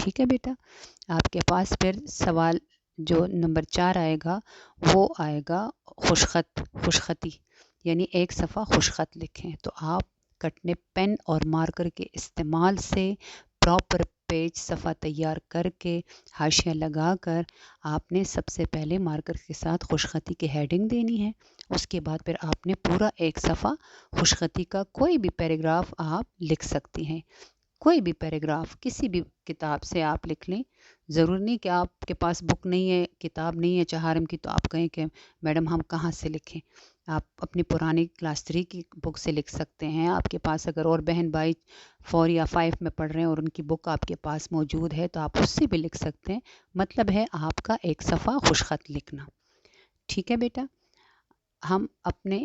ٹھیک ہے بیٹا. آپ کے پاس پھر سوال جو نمبر 4 آئے گا وہ آئے گا خوشخطی، یعنی ایک صفحہ خوشخط لکھیں. تو آپ کٹنے پین اور مارکر کے استعمال سے پراپر پیج صفحہ تیار کر کے حاشیہ لگا کر آپ نے سب سے پہلے مارکر کے ساتھ خوشخطی کی ہیڈنگ دینی ہے. اس کے بعد پھر آپ نے پورا ایک صفحہ خوشخطی کا کوئی بھی پیراگراف آپ لکھ سکتی ہیں. کوئی بھی پیراگراف کسی بھی کتاب سے آپ لکھ لیں. ضرور نہیں کہ آپ کے پاس بک نہیں ہے، کتاب نہیں ہے چہارم کی، تو آپ کہیں کہ میڈم ہم کہاں سے لکھیں. آپ اپنی پرانی کلاس 3 کی بک سے لکھ سکتے ہیں. آپ کے پاس اگر اور بہن بھائی 4 یا 5 میں پڑھ رہے ہیں اور ان کی بک آپ کے پاس موجود ہے تو آپ اس سے بھی لکھ سکتے ہیں. مطلب ہے آپ کا ایک صفحہ خوشخط لکھنا. ٹھیک ہے بیٹا. ہم اپنے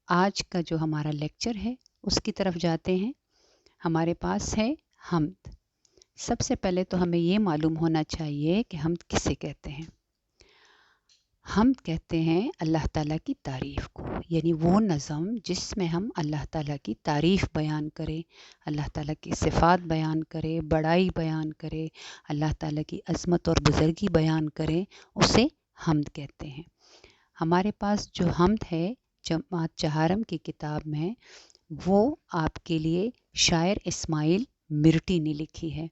آج کا جو ہمارا لیکچر ہے اس کی طرف جاتے ہیں. ہمارے پاس ہے حمد. سب سے پہلے تو ہمیں یہ معلوم ہونا چاہیے کہ حمد کسے کہتے ہیں. حمد کہتے ہیں اللہ تعالیٰ کی تعریف کو، یعنی وہ نظم جس میں ہم اللہ تعالیٰ کی تعریف بیان کریں، اللہ تعالیٰ کی صفات بیان کریں، بڑائی بیان کریں، اللہ تعالیٰ کی عظمت اور بزرگی بیان کریں، اسے حمد کہتے ہیں. ہمارے پاس جو حمد ہے جماعت چہارم کی کتاب میں، وہ آپ کے لیے شاعر اسماعیل مرٹی نے لکھی ہے.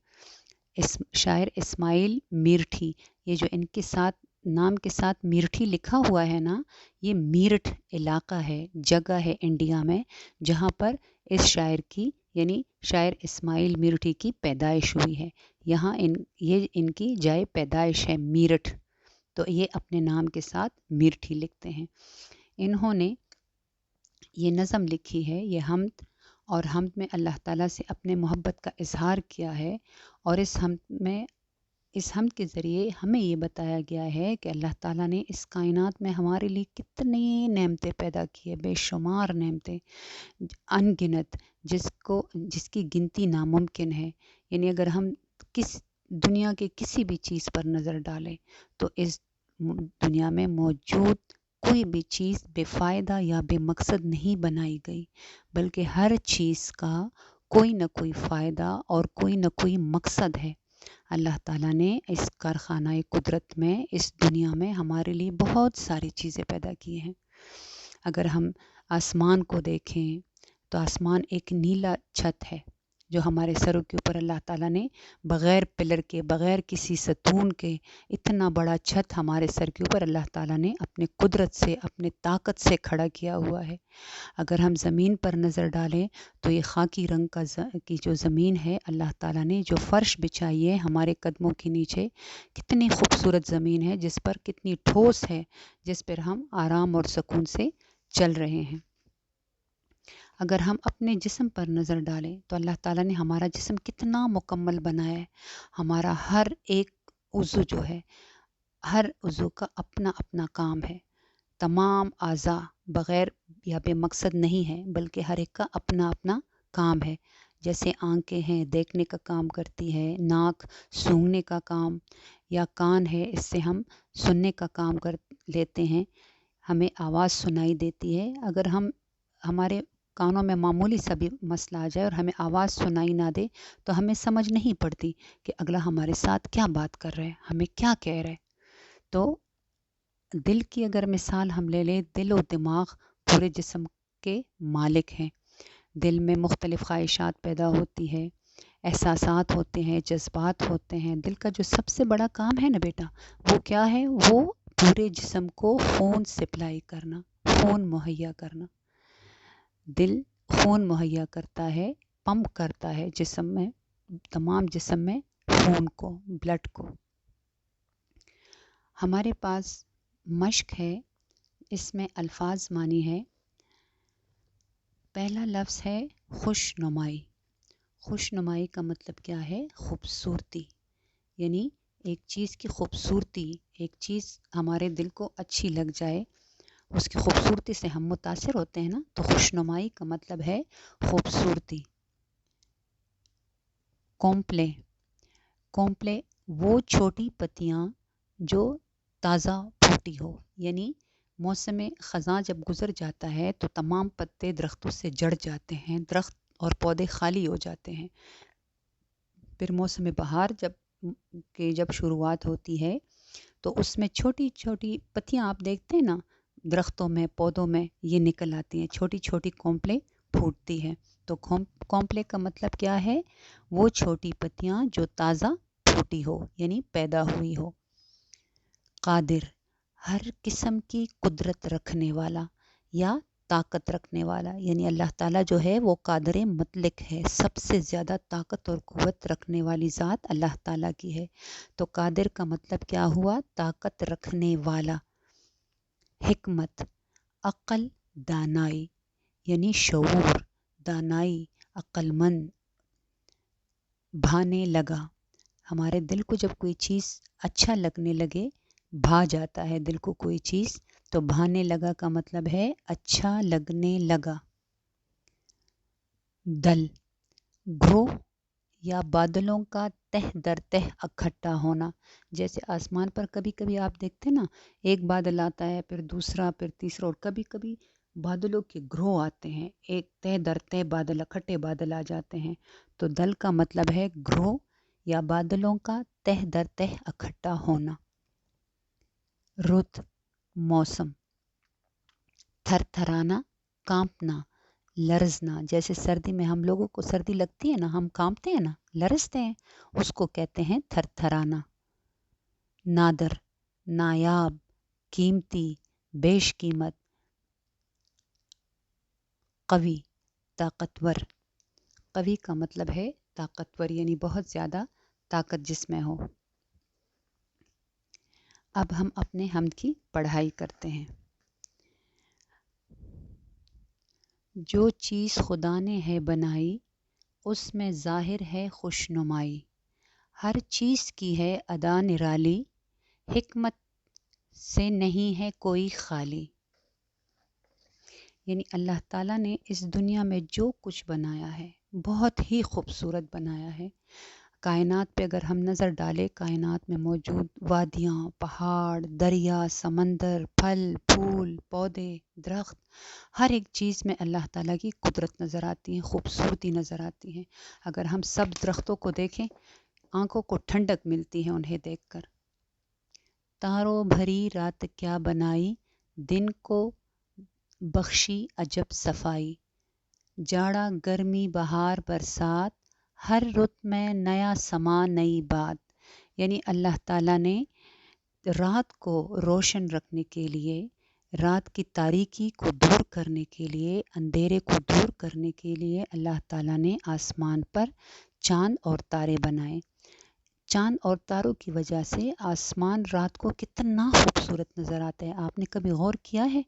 شاعر اسماعیل میرٹھی، یہ جو ان کے ساتھ نام کے ساتھ میرٹھی لکھا ہوا ہے نا، یہ میرٹھ علاقہ ہے، جگہ ہے انڈیا میں، جہاں پر اس شاعر کی یعنی شاعر اسماعیل میرٹھی کی پیدائش ہوئی ہے. یہاں یہ ان کی جائے پیدائش ہے میرٹھ، تو یہ اپنے نام کے ساتھ میرٹھی لکھتے ہیں. انہوں نے یہ نظم لکھی ہے، یہ حمد، اور حمد میں اللہ تعالیٰ سے اپنے محبت کا اظہار کیا ہے. اور اس حمد کے ذریعے ہمیں یہ بتایا گیا ہے کہ اللہ تعالیٰ نے اس کائنات میں ہمارے لیے کتنی نعمتیں پیدا کی ہے، بے شمار نعمتیں، ان گنت، جس کی گنتی ناممکن ہے. یعنی اگر ہم دنیا کے کسی بھی چیز پر نظر ڈالیں تو اس دنیا میں موجود کوئی بھی چیز بے فائدہ یا بے مقصد نہیں بنائی گئی، بلکہ ہر چیز کا کوئی نہ کوئی فائدہ اور کوئی نہ کوئی مقصد ہے. اللہ تعالیٰ نے اس کارخانہ قدرت میں، اس دنیا میں ہمارے لیے بہت ساری چیزیں پیدا کی ہیں. اگر ہم آسمان کو دیکھیں تو آسمان ایک نیلا چھت ہے جو ہمارے سروں کے اوپر اللہ تعالیٰ نے بغیر پلر کے، بغیر کسی ستون کے، اتنا بڑا چھت ہمارے سر کے اوپر اللہ تعالیٰ نے اپنے قدرت سے، اپنے طاقت سے کھڑا کیا ہوا ہے. اگر ہم زمین پر نظر ڈالیں تو یہ خاکی رنگ کی جو زمین ہے، اللہ تعالیٰ نے جو فرش بچھائی ہے ہمارے قدموں کے نیچے، کتنی خوبصورت زمین ہے، جس پر کتنی ٹھوس ہے، جس پر ہم آرام اور سکون سے چل رہے ہیں. اگر ہم اپنے جسم پر نظر ڈالیں تو اللہ تعالیٰ نے ہمارا جسم کتنا مکمل بنایا ہے. ہمارا ہر ایک عضو جو ہے، ہر عضو کا اپنا اپنا کام ہے. تمام اعضاء بغیر یا بے مقصد نہیں ہے، بلکہ ہر ایک کا اپنا اپنا کام ہے. جیسے آنکھیں ہیں، دیکھنے کا کام کرتی ہے، ناک سونگھنے کا کام، یا کان ہے، اس سے ہم سننے کا کام کر لیتے ہیں، ہمیں آواز سنائی دیتی ہے. اگر ہمارے کانوں میں معمولی سا بھی مسئلہ آ جائے اور ہمیں آواز سنائی نہ دے تو ہمیں سمجھ نہیں پڑتی کہ اگلا ہمارے ساتھ کیا بات کر رہا ہے، ہمیں کیا کہہ رہا ہے. تو دل کی اگر مثال ہم لے لیں، دل و دماغ پورے جسم کے مالک ہیں. دل میں مختلف خواہشات پیدا ہوتی ہے، احساسات ہوتے ہیں، جذبات ہوتے ہیں. دل کا جو سب سے بڑا کام ہے نا بیٹا، وہ کیا ہے؟ وہ پورے جسم کو خون سپلائی کرنا، خون مہیا کرنا. دل خون مہیا کرتا ہے، پمپ کرتا ہے جسم میں، تمام جسم میں خون کو، بلڈ کو. ہمارے پاس مشق ہے، اس میں الفاظ مانی ہے. پہلا لفظ ہے خوش نمائی. خوش نمائی کا مطلب کیا ہے؟ خوبصورتی. یعنی ایک چیز کی خوبصورتی، ایک چیز ہمارے دل کو اچھی لگ جائے، اس کی خوبصورتی سے ہم متاثر ہوتے ہیں نا، تو خوش نمائی کا مطلب ہے خوبصورتی. کومپلے وہ چھوٹی پتیاں جو تازہ پھوٹی ہو. یعنی موسم خزاں جب گزر جاتا ہے تو تمام پتے درختوں سے جڑ جاتے ہیں، درخت اور پودے خالی ہو جاتے ہیں. پھر موسم بہار جب کی جب شروعات ہوتی ہے تو اس میں چھوٹی چھوٹی پتیاں آپ دیکھتے ہیں نا، درختوں میں پودوں میں یہ نکل آتی ہیں، چھوٹی چھوٹی کونپلیں پھوٹتی ہے. تو کونپلے کا مطلب کیا ہے؟ وہ چھوٹی پتیاں جو تازہ پھوٹی ہو، یعنی پیدا ہوئی ہو. قادر، ہر قسم کی قدرت رکھنے والا یا طاقت رکھنے والا، یعنی اللہ تعالیٰ جو ہے وہ قادر مطلق ہے، سب سے زیادہ طاقت اور قوت رکھنے والی ذات اللہ تعالیٰ کی ہے. تو قادر کا مطلب کیا ہوا؟ طاقت رکھنے والا. حکمت، عقل، دانائی، یعنی شعور، دانائی، عقل مند. بھانے لگا، ہمارے دل کو جب کوئی چیز اچھا لگنے لگے، بھا جاتا ہے دل کو کوئی چیز، تو بھانے لگا کا مطلب ہے اچھا لگنے لگا. دل، گروہ یا بادلوں کا تہ در تہ اکٹھا ہونا. جیسے آسمان پر کبھی کبھی آپ دیکھتے نا، ایک بادل آتا ہے، پھر دوسرا، پھر تیسرا، اور کبھی کبھی بادلوں کے گروہ آتے ہیں، ایک تہ در تہ بادل، اکٹھے بادل آ جاتے ہیں. تو دل کا مطلب ہے گروہ یا بادلوں کا تہ در تہ اکٹھا ہونا. رت، موسم. تھر تھرانا، کانپنا، لرزنا. جیسے سردی میں ہم لوگوں کو سردی لگتی ہے نا، ہم کانپتے ہیں نا، لرزتے ہیں، اس کو کہتے ہیں تھر تھرانا. نادر، نایاب، قیمتی، بیش قیمت. قوی، طاقتور. قوی کا مطلب ہے طاقتور، یعنی بہت زیادہ طاقت جس میں ہو. اب ہم اپنے حمد کی پڑھائی کرتے ہیں. جو چیز خدا نے ہے بنائی، اس میں ظاہر ہے خوش نمائی. ہر چیز کی ہے ادا نرالی، حکمت سے نہیں ہے کوئی خالی. یعنی اللہ تعالیٰ نے اس دنیا میں جو کچھ بنایا ہے بہت ہی خوبصورت بنایا ہے. کائنات پہ اگر ہم نظر ڈالیں، کائنات میں موجود وادیاں، پہاڑ، دریا، سمندر، پھل پھول، پودے، درخت، ہر ایک چیز میں اللہ تعالیٰ کی قدرت نظر آتی ہے، خوبصورتی نظر آتی ہے. اگر ہم سب درختوں کو دیکھیں، آنکھوں کو ٹھنڈک ملتی ہے انہیں دیکھ کر. تاروں بھری رات کیا بنائی، دن کو بخشی عجب صفائی. جاڑا گرمی بہار برسات، ہر رت میں نیا سما نئی بات. یعنی اللہ تعالیٰ نے رات کو روشن رکھنے کے لیے، رات کی تاریکی کو دور کرنے کے لیے، اندھیرے کو دور کرنے کے لیے اللہ تعالیٰ نے آسمان پر چاند اور تارے بنائے. چاند اور تاروں کی وجہ سے آسمان رات کو کتنا خوبصورت نظر آتا ہے. آپ نے کبھی غور کیا ہے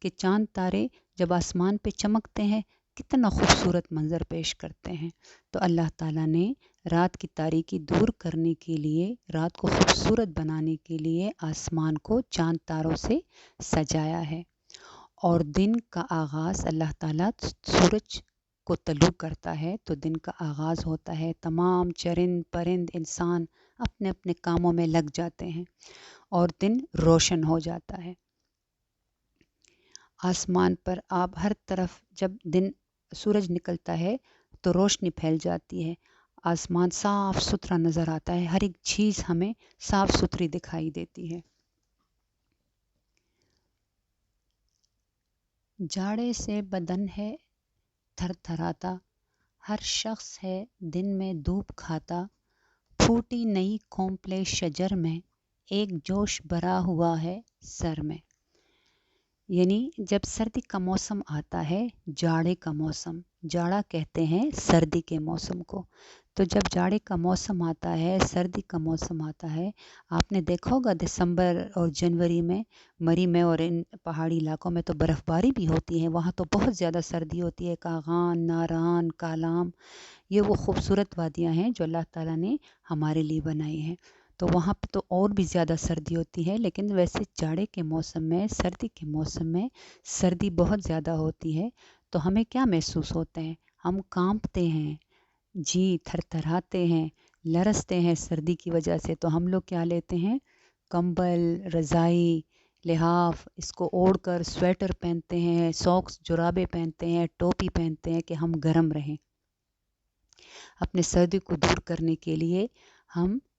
کہ چاند تارے جب آسمان پہ چمکتے ہیں کتنا خوبصورت منظر پیش کرتے ہیں؟ تو اللہ تعالیٰ نے رات کی تاریکی دور کرنے کے لیے، رات کو خوبصورت بنانے کے لیے آسمان کو چاند تاروں سے سجایا ہے. اور دن کا آغاز اللہ تعالیٰ سورج کو طلوع کرتا ہے تو دن کا آغاز ہوتا ہے. تمام چرند پرند انسان اپنے اپنے کاموں میں لگ جاتے ہیں اور دن روشن ہو جاتا ہے. آسمان پر آپ ہر طرف جب سورج نکلتا ہے تو روشنی پھیل جاتی ہے، آسمان صاف ستھرا نظر آتا ہے، ہر ایک چیز ہمیں صاف ستھری دکھائی دیتی ہے. جاڑے سے بدن ہے تھر تھراتا، ہر شخص ہے دن میں دھوپ کھاتا. پھوٹی نئی کونپلے شجر میں، ایک جوش بھرا ہوا ہے سر میں. یعنی جب سردی کا موسم آتا ہے، جاڑے کا موسم، جاڑا کہتے ہیں سردی کے موسم کو. تو جب جاڑے کا موسم آتا ہے، سردی کا موسم آتا ہے، آپ نے دیکھا ہوگا دسمبر اور جنوری میں مری میں اور ان پہاڑی علاقوں میں تو برف باری بھی ہوتی ہے، وہاں تو بہت زیادہ سردی ہوتی ہے. کاغان، ناران، کالام، یہ وہ خوبصورت وادیاں ہیں جو اللہ تعالیٰ نے ہمارے لیے بنائی ہیں. تو وہاں پہ تو اور بھی زیادہ سردی ہوتی ہے، لیکن ویسے جاڑے کے موسم میں، سردی کے موسم میں سردی بہت زیادہ ہوتی ہے. تو ہمیں کیا محسوس ہوتے ہیں؟ ہم کانپتے ہیں، جی تھر تھراتے ہیں، لرزتے ہیں سردی کی وجہ سے. تو ہم لوگ کیا لیتے ہیں؟ کمبل، رضائی، لحاف، اس کو اوڑھ کر سویٹر پہنتے ہیں، ساکس جرابے پہنتے ہیں، ٹوپی پہنتے ہیں کہ ہم گرم رہیں. اپنے سردی کو دور کرنے کے لیے ہم